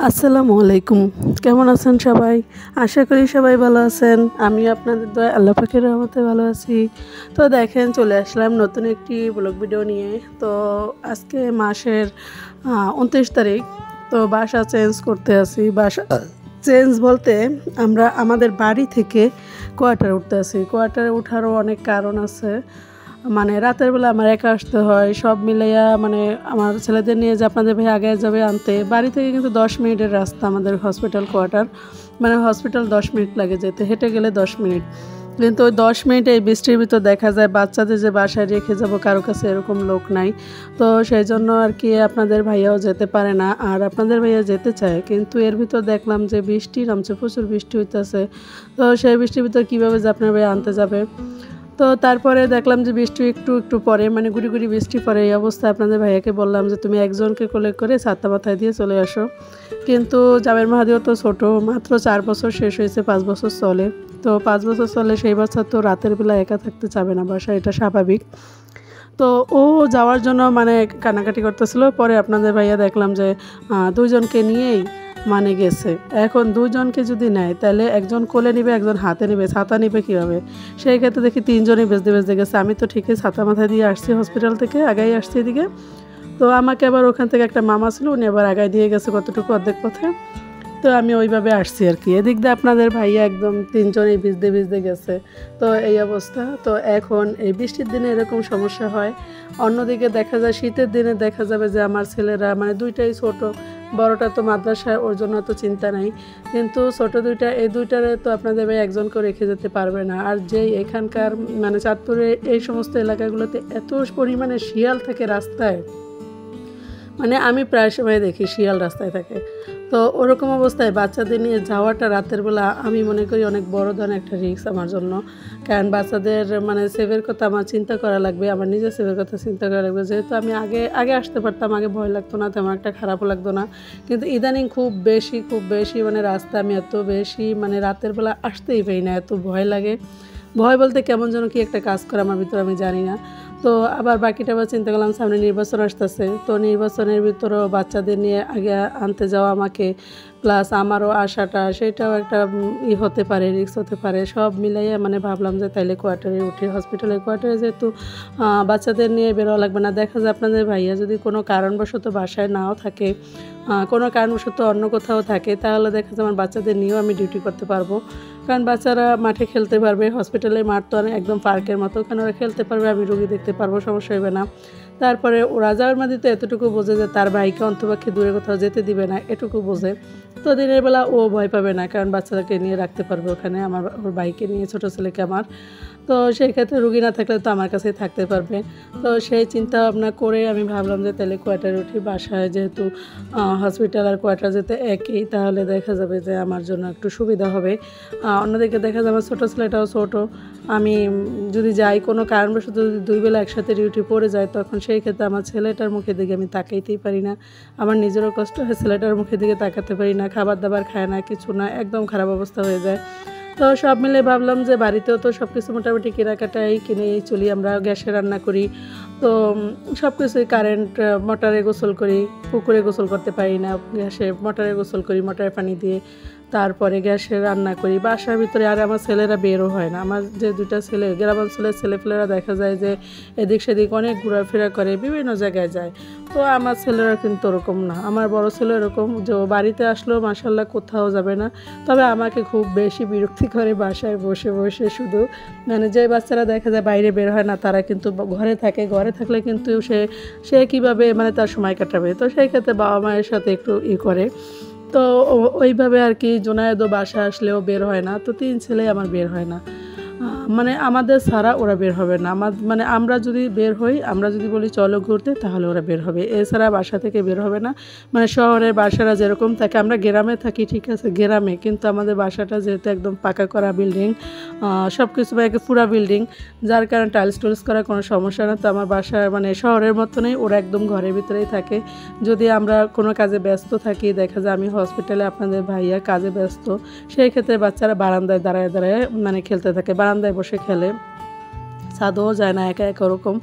আসসালামু আলাইকুম। কেমন আছেন সবাই? আশা করি সবাই ভালো আছেন। আমি আপনাদের দয়ায় আল্লাহ পাকের রহমতে ভালো আছি। তো দেখেন চলে আসলাম নতুন একটি ব্লগ ভিডিও নিয়ে। তো আজকে মাসের 29 তারিখ। তো বাসা চেঞ্জ করতে আছি। বাসা চেঞ্জ বলতে আমরা আমাদের বাড়ি থেকে কোয়ার্টারে উঠতে আছি। কোয়ার্টারে ওঠারও অনেক কারণ আছে। মানে রাতের বেলা আমার একা আসতে হয়, সব মিলাইয়া মানে আমার ছেলেদের নিয়ে যে আপনাদের ভাই আগে যাবে আনতে, বাড়ি থেকে কিন্তু 10 মিনিটের রাস্তা আমাদের হসপিটাল কোয়ার্টার, মানে হসপিটাল 10 মিনিট লাগে যেতে, হেঁটে গেলে 10 মিনিট। কিন্তু ওই 10 মিনিট এই বৃষ্টির ভিতর দেখা যায় বাচ্চাদের যে বাসায় রেখে যাব কারো কাছে এরকম লোক নাই। তো সেই জন্য আর কি আপনাদের ভাইয়াও যেতে পারে না, আর আপনাদের ভাইয়া যেতে চায় কিন্তু এর ভিতর দেখলাম যে বৃষ্টি নামছে, প্রচুর বৃষ্টি হইতেছে। তো সেই বৃষ্টির ভিতর কীভাবে যে আপনার ভাইয়া আনতে যাবে। তো তারপরে দেখলাম যে বৃষ্টি একটু একটু পরে, মানে গুড়ি গুড়ি বৃষ্টি পড়ে। এই অবস্থায় আপনাদের ভাইয়াকে বললাম যে তুমি একজনকে কোলে করে ছাতা মাথায় দিয়ে চলে আসো। কিন্তু জাবের মাহাদিও তো ছোটো, মাত্র 4 বছর শেষ হয়েছে, 5 বছর চলে। তো 5 বছর চলে, সেই বাচ্চা তো রাতের বেলা একা থাকতে চাবে না বাসায়, এটা স্বাভাবিক। তো ও যাওয়ার জন্য মানে কান্নাকাটি করতেছিল। পরে আপনাদের ভাইয়া দেখলাম যে দুইজনকে নিয়েই মানে গেছে। এখন দুজনকে যদি নেয় তাহলে একজন কোলে নিবে, একজন হাতে নিবে, ছাতা নিবে কীভাবে? সেই ক্ষেত্রে দেখি 3 জনই বেজতে বেজতে গেছে। আমি তো ঠিকই ছাতা মাথায় দিয়ে আসছি হসপিটাল থেকে, আগাই আসছি এদিকে। তো আমাকে আবার ওখান থেকে একটা মামা ছিল, উনি আবার আগায় দিয়ে গেছে কতটুকু, অর্ধেক পথে। তো আমি ওইভাবে আসছি আর কি। এদিক দিয়ে আপনাদের ভাইয়া একদম 3 জনই ভিজতে ভিজতে গেছে। তো এই অবস্থা। তো এখন এই বৃষ্টির দিনে এরকম সমস্যা হয়। অন্যদিকে দেখা যায় শীতের দিনে দেখা যাবে যে আমার ছেলেরা মানে দুইটাই ছোট, বড়টা তো মাদ্রাসায়, ওর জন্য তো চিন্তা নাই। কিন্তু ছোট দুইটা, এই দুইটারে তো আপনাদের ভাই একজনকে রেখে যেতে পারবে না। আর যেই এখানকার মানে চাঁদপুরে এই সমস্ত এলাকাগুলোতে এত পরিমাণে শিয়াল থাকে রাস্তায়, মানে আমি প্রায় সময় দেখি শিয়াল রাস্তায় থাকে। তো ওরকম অবস্থায় বাচ্চাদের নিয়ে যাওয়াটা রাতের বেলা আমি মনে করি অনেক বড় ধরনের একটা রিস্ক আমার জন্য। কারণ বাচ্চাদের মানে সেভের কথা আমার চিন্তা করা লাগবে, আমার নিজের সেভের কথা চিন্তা করা লাগবে। যেহেতু আমি আগে আসতে পারতাম, আগে ভয় লাগতো না, তেমন একটা খারাপও লাগতো না। কিন্তু ইদানিং খুব বেশি মানে রাস্তা আমি এত বেশি মানে রাতের বেলা আসতেই পারি না, এত ভয় লাগে। ভয় বলতে কেমন যেন কি একটা কাজ করে আমার ভিতরে, আমি জানি না। তো আবার বাকিটা আবার চিন্তা করলাম সামনে নির্বাচন আসতেছে। তো নির্বাচনের ভিতরেও বাচ্চাদের নিয়ে আগে আনতে যাওয়া আমাকে, প্লাস আমারও আসাটা, সেটাও একটা হতে পারে, রিস্ক হতে পারে। সব মিলাইয়ে মানে ভাবলাম যে তাইলে কোয়ার্টারে উঠি। হসপিটালের কোয়ার্টারে যেহেতু বাচ্চাদের নিয়ে বেরোয়া লাগবে না। দেখা যায় আপনাদের ভাইয়া যদি কোনো কারণবশত বাসায় নাও থাকে, কোনো কারণবশত অন্য কোথাও থাকে, তাহলে দেখা যায় আমার বাচ্চাদের নিয়েও আমি ডিউটি করতে পারবো। কারণ বাচ্চারা মাঠে খেলতে পারবে, হসপিটালের মাঠ তো একদম পার্কের মতো, ওখানে ওরা খেলতে পারবে, আমি রোগী দেখতে পারবো, সমস্যা হবে না। তারপরে ওরা যাওয়ার মধ্যে তো এতটুকু বোঝে যে তার ভাইকে অন্তপক্ষে দূরে কোথাও যেতে দিবে না, এটুকু বোঝে। তো দিনের বেলা ও ভয় পাবে না, কারণ বাচ্চাদেরকে নিয়ে রাখতে পারবে ওখানে, ওর ভাইকে নিয়ে, ছোটো ছেলেকে আমার। তো সেই ক্ষেত্রে রুগী না থাকলে তো আমার কাছেই থাকতে পারবে। তো সেই চিন্তা ভাবনা করে আমি ভাবলাম যে তাহলে কোয়ার্টারে উঠি। বাসায় যেহেতু হসপিটাল আর কোয়ার্টার যেতে একই, তাহলে দেখা যাবে যে আমার জন্য একটু সুবিধা হবে। অন্যদিকে দেখা যাবে আমার ছোটো ছেলেটাও ছোটো, আমি যদি যাই কোনো কারণবশত যদি 2 বেলা একসাথে ডিউটি পড়ে যায়, তখন সেই ক্ষেত্রে আমার ছেলেটার মুখের দিকে আমি তাকাইতেই পারি না। আমার নিজেরও কষ্ট হয়, ছেলেটার মুখের দিকে তাকাতে পারি না, খাবার দাবার খায় না, কিছু না, একদম খারাপ অবস্থা হয়ে যায়। তো সব মিলে ভাবলাম যে বাড়িতেও তো সব কিছু মোটামুটি কেনাকাটাই কিনেই চলি, আমরা গ্যাসে রান্না করি। তো সব কিছুই কারেন্ট, মোটরে গোসল করি, পুকুরে গোসল করতে পারি না, গ্যাসে মোটরে গোসল করি, মোটরের পানি দিয়ে। তারপরে গ্যাসে রান্না করি বাসার ভিতরে। আর আমার ছেলেরা বেরও হয় না। আমার যে 2টা ছেলে, গ্রামাঞ্চলের ছেলেপেলেরা দেখা যায় যে এদিক সেদিক অনেক ঘোরাফেরা করে, বিভিন্ন জায়গায় যায়। তো আমার ছেলেরা কিন্তু ওরকম না। আমার বড় ছেলে এরকম যে বাড়িতে আসলেও মাশাআল্লাহ কোথাও যাবে না। তবে আমাকে খুব বেশি বিরক্তি করে বাসায় বসে বসে শুধু, মানে যে বাচ্চারা দেখা যায় বাইরে বের হয় না, তারা কিন্তু ঘরে থাকে। ঘরে থাকলে কিন্তু সে কীভাবে মানে তার সময় কাটাবে। তো সেই ক্ষেত্রে বাবা মায়ের সাথে একটু করে। তো ওইভাবে আর কি জোনায়েদও বাসা আসলেও বের হয় না। তো 3 ছেলে আমার বের হয় না, মানে আমাদের ছাড়া ওরা বের হবে না। মানে আমরা যদি বের হই, আমরা যদি বলি চলো ঘুরতে, তাহলে ওরা বের হবে, এছাড়া বাসা থেকে বের হবে না। মানে শহরের বাসারা যেরকম থাকে, আমরা গ্রামে থাকি ঠিক আছে, গ্রামে কিন্তু আমাদের বাসাটা যেহেতু একদম পাকা করা বিল্ডিং, সব কিছু পুরা বিল্ডিং, যার কারণে টাইলস টুলস করা কোনো সমস্যা না। তো আমার বাসা মানে শহরের মতনই, ওরা একদম ঘরের ভিতরেই থাকে। যদি আমরা কোনো কাজে ব্যস্ত থাকি, দেখা যায় আমি হসপিটালে, আপনাদের ভাইয়া কাজে ব্যস্ত, সেই ক্ষেত্রে বাচ্চারা বারান্দায় দাঁড়ায় দাঁড়ায় মানে খেলতে থাকে, বারান্দায় বসে খেলে, ছাদও যায় না, একা একা ওরকম।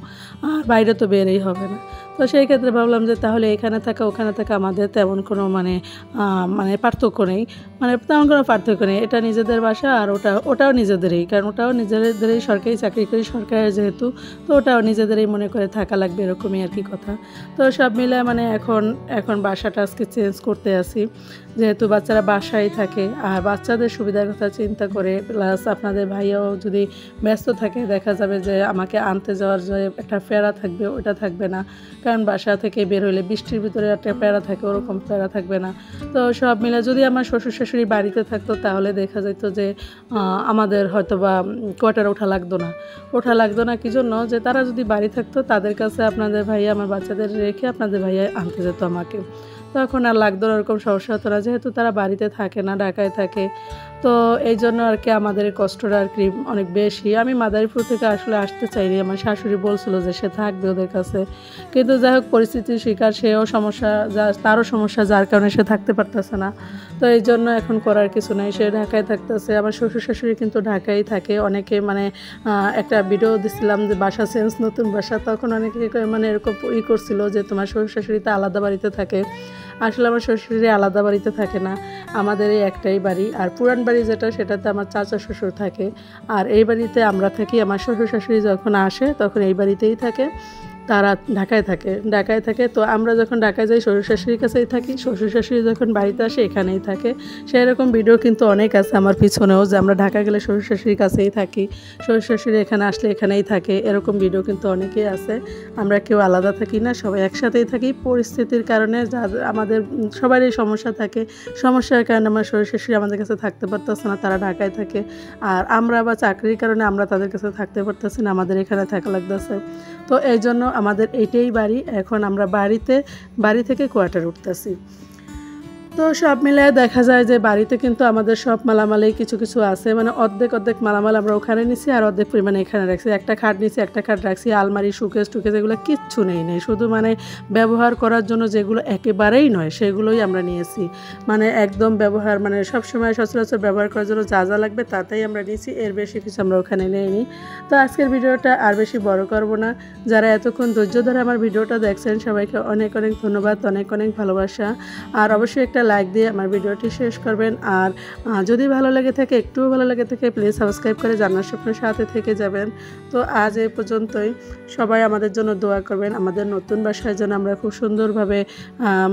আর বাইরে তো বেরই হবে না। তো তো সেই ক্ষেত্রে ভাবলাম যে তাহলে এখানে থাকা ওখানে থাকা আমাদের তেমন কোনো মানে পার্থক্য নেই, মানে তেমন কোনো পার্থক্য নেই। এটা নিজেদের বাসা আর ওটাও নিজেদেরই, কারণ ওটাও নিজেদেরই, সরকারি চাকরি করি সরকারের যেহেতু, তো ওটাও নিজেদেরই মনে করে থাকা লাগবে, এরকমই আর কি কথা। তো সব মিলে মানে এখন বাসাটা আজকে চেঞ্জ করতে আসি, যেহেতু বাচ্চারা বাসায় থাকে আর বাচ্চাদের সুবিধার কথা চিন্তা করে, প্লাস আপনাদের ভাইয়াও যদি ব্যস্ত থাকে দেখা যাবে যে আমাকে আনতে যাওয়ার যে একটা প্যারা থাকবে ওটা থাকবে না, কারণ বাসা থেকে বের হইলে বৃষ্টির ভিতরে একটা প্যারা থাকে, ওরকম প্যারা থাকবে না। তো সব মিলে যদি আমার শ্বশুর শাশুড়ি বাড়িতে থাকতো তাহলে দেখা যেত যে আমাদের হয়তো বা কোয়ার্টার ওঠা লাগতো না কি জন্য, যে তারা যদি বাড়ি থাকতো তাদের কাছে আপনাদের ভাইয়া আমার বাচ্চাদের রেখে আপনাদের ভাইয়া আনতে যেত আমাকে, তখন আর লাগতো না, ওরকম সমস্যা হতো না, যেহেতু তারা বাড়িতে থাকে না, ঢাকায় থাকে। তো এই জন্য আর কি আমাদের এই কষ্টটা আর কি অনেক বেশি। আমি মাদারীপুর থেকে আসলে আসতে চাইনি, আমার শাশুড়ি বলছিল যে সে থাকবে ওদের কাছে, কিন্তু যাই হোক পরিস্থিতির শিকার, তারও সমস্যা, যার কারণে সে থাকতে পারতেছে না। তো এই জন্য এখন করার কিছু নাই, সে ঢাকায় থাকতেছে। আমার শ্বশুর শাশুড়ি কিন্তু ঢাকায় থাকে। অনেকে মানে একটা ভিডিও দিছিলাম যে বাসা চেঞ্জ, নতুন বাসা, তখন অনেকে মানে এরকম করছিল যে তোমার শ্বশুর শাশুড়ি তো আলাদা বাড়িতে থাকে। আসলে আমার শ্বশুরি আলাদা বাড়িতে থাকে না, আমাদের এই একটাই বাড়ি, আর পুরান বাড়ি যেটা সেটাতে আমার চাচা শ্বশুর থাকে, আর এই বাড়িতে আমরা থাকি। আমার শ্বশুর শাশুড়ি যখন আসে তখন এই বাড়িতেই থাকে, তারা ঢাকায় থাকে। তো আমরা যখন ঢাকায় যাই শ্বশুর শাশুড়ির কাছেই থাকি, শ্বশুর শাশুড়ি যখন বাড়িতে আসে এখানেই থাকে। সেই রকম ভিডিও কিন্তু অনেক আছে আমার পিছনেও, যে আমরা ঢাকা গেলে শ্বশুর শাশুড়ির কাছেই থাকি, শ্বশুর শাশুড়ি এখানে আসলে এখানেই থাকে, এরকম ভিডিও কিন্তু অনেকেই আছে। আমরা কেউ আলাদা থাকি না, সবাই একসাথেই থাকি। পরিস্থিতির কারণে আমাদের সবারই সমস্যা থাকে, সমস্যার কারণে আমার শ্বশুর শাশুড়ি আমাদের কাছে থাকতে পারতেছে না, তারা ঢাকায় থাকে, আর আমরা বা চাকরির কারণে আমরা তাদের কাছে থাকতে পারতেছি না, আমাদের এখানে থাকা লাগতেছে। তো এই জন্য আমাদের এইটাই বাড়ি, এখন আমরা বাড়ি থেকে কোয়ার্টার উঠতেছি। তো সব মিলে দেখা যায় যে বাড়িতে কিন্তু আমাদের সব মালামালেই কিছু কিছু আছে, মানে অর্ধেক মালামাল আমরা ওখানে নিছি আর অর্ধেক পরিমাণে এখানে রাখছি। একটা খাট নিছি, একটা খাট রাখছি, আলমারি, শোকেস এগুলো কিচ্ছু নেই, শুধু মানে ব্যবহার করার জন্য যেগুলো একেবারেই নয় সেগুলোই আমরা নিয়েছি, মানে একদম ব্যবহার, মানে সবসময় সচরাচর ব্যবহার করার জন্য যা যা লাগবে তাতেই আমরা নিয়েছি, এর বেশি কিছু আমরা ওখানে নিইনি। তো আজকের ভিডিওটা আর বেশি বড় করব না, যারা এতক্ষণ ধৈর্য ধরে আমার ভিডিওটা দেখছেন সবাইকে অনেক ধন্যবাদ, অনেক ভালোবাসা, আর অবশ্যই একটা লাইক দিয়ে আমার ভিডিওটি শেষ করবেন। আর যদি ভালো লেগে থাকে, একটুও ভালো লেগে থাকে, প্লিজ সাবস্ক্রাইব করে জানার স্বপ্নের সাথে থেকে যাবেন। তো আজ এই পর্যন্তই, সবাই আমাদের জন্য দোয়া করবেন, আমাদের নতুন বাসায় যেন আমরা খুব সুন্দরভাবে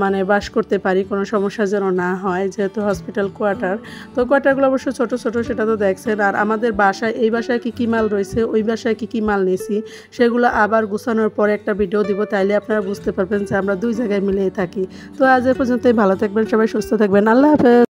মানে বাস করতে পারি, কোনো সমস্যা যেন না হয়, যেহেতু হসপিটাল কোয়ার্টার। তো কোয়ার্টারগুলো অবশ্য ছোট সেটা তো দেখছেন। আর আমাদের বাসায়, এই বাসায় কী মাল রয়েছে, ওই বাসায় কী মাল নিয়েছি, সেগুলো আবার গুছানোর পরে একটা ভিডিও দিব, তাইলে আপনারা বুঝতে পারবেন যে আমরা দুই জায়গায় মিলেই থাকি। তো আজ এই পর্যন্তই, ভালো থাকবেন সবাই, সুস্থ থাকবেন, আল্লাহ হাফেজ।